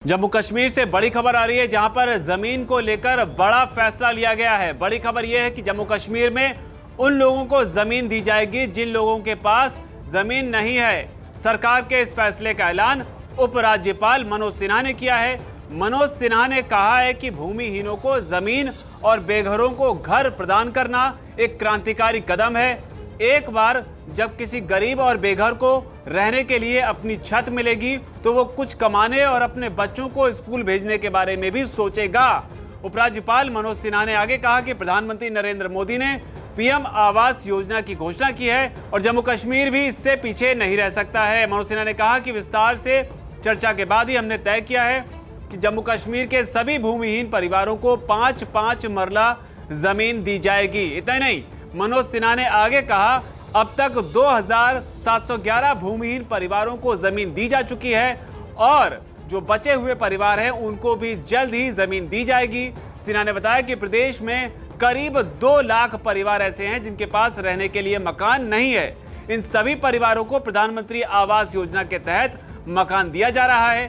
जम्मू कश्मीर से बड़ी खबर आ रही है, जहां पर जमीन को लेकर बड़ा फैसला लिया गया है। बड़ी खबर यह है कि जम्मू कश्मीर में उन लोगों को जमीन दी जाएगी जिन लोगों के पास जमीन नहीं है। सरकार के इस फैसले का ऐलान उपराज्यपाल मनोज सिन्हा ने किया है। मनोज सिन्हा ने कहा है कि भूमिहीनों को जमीन और बेघरों को घर प्रदान करना एक क्रांतिकारी कदम है। एक बार जब किसी गरीब और बेघर को रहने के लिए अपनी छत मिलेगी तो वो कुछ कमाने और अपने बच्चों को स्कूल भेजने के बारे में भी सोचेगा। उपराज्यपाल मनोज सिन्हा ने आगे कहा कि प्रधानमंत्री नरेंद्र मोदी ने पीएम आवास योजना की घोषणा की है और जम्मू कश्मीर भी इससे पीछे नहीं रह सकता है। मनोज सिन्हा ने कहा कि विस्तार से चर्चा के बाद ही हमने तय किया है कि जम्मू कश्मीर के सभी भूमिहीन परिवारों को 5-5 मरला जमीन दी जाएगी। इतना ही नहीं, मनोज सिन्हा ने आगे कहा अब तक 2711 भूमिहीन परिवारों को जमीन दी जा चुकी है और जो बचे हुए परिवार हैं उनको भी जल्द ही जमीन दी जाएगी। सिन्हा ने बताया कि प्रदेश में करीब 2 लाख परिवार ऐसे हैं जिनके पास रहने के लिए मकान नहीं है। इन सभी परिवारों को प्रधानमंत्री आवास योजना के तहत मकान दिया जा रहा है।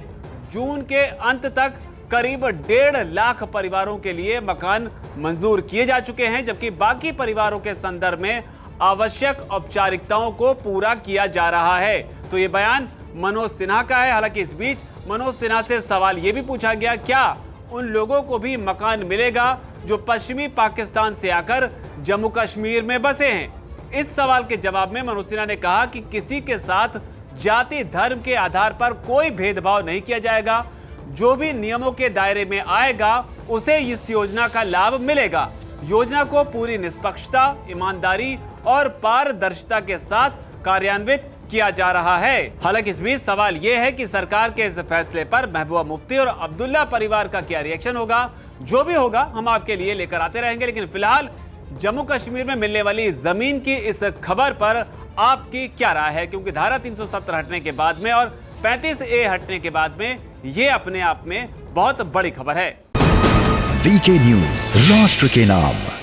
जून के अंत तक करीब 1.5 लाख परिवारों के लिए मकान मंजूर किए जा चुके हैं, जबकि बाकी परिवारों के संदर्भ में आवश्यक औपचारिकताओं को पूरा किया जा रहा है। तो ये बयान मनोज सिन्हा का है। हालांकि इस बीच मनोज सिन्हा से सवाल ये भी पूछा गया, क्या उन लोगों को भी मकान मिलेगा जो पश्चिमी पाकिस्तान से आकर जम्मू कश्मीर में बसे हैं। इस सवाल के जवाब में मनोज सिन्हा ने कहा कि किसी के साथ जाति धर्म के आधार पर कोई भेदभाव नहीं किया जाएगा। जो भी नियमों के दायरे में आएगा उसे इस योजना का लाभ मिलेगा। योजना को पूरी निष्पक्षता, ईमानदारी और पारदर्शिता के साथ कार्यान्वित किया जा रहा है। हालांकि इस बीच सवाल यह है कि सरकार के इस फैसले पर महबूबा मुफ्ती और अब्दुल्ला परिवार का क्या रिएक्शन होगा। जो भी होगा हम आपके लिए लेकर आते रहेंगे, लेकिन फिलहाल जम्मू कश्मीर में मिलने वाली जमीन की इस खबर पर आपकी क्या राय है, क्योंकि धारा 370 हटने के बाद में और 35A हटने के बाद में ये अपने आप में बहुत बड़ी खबर है। वीके न्यूज, राष्ट्र के नाम।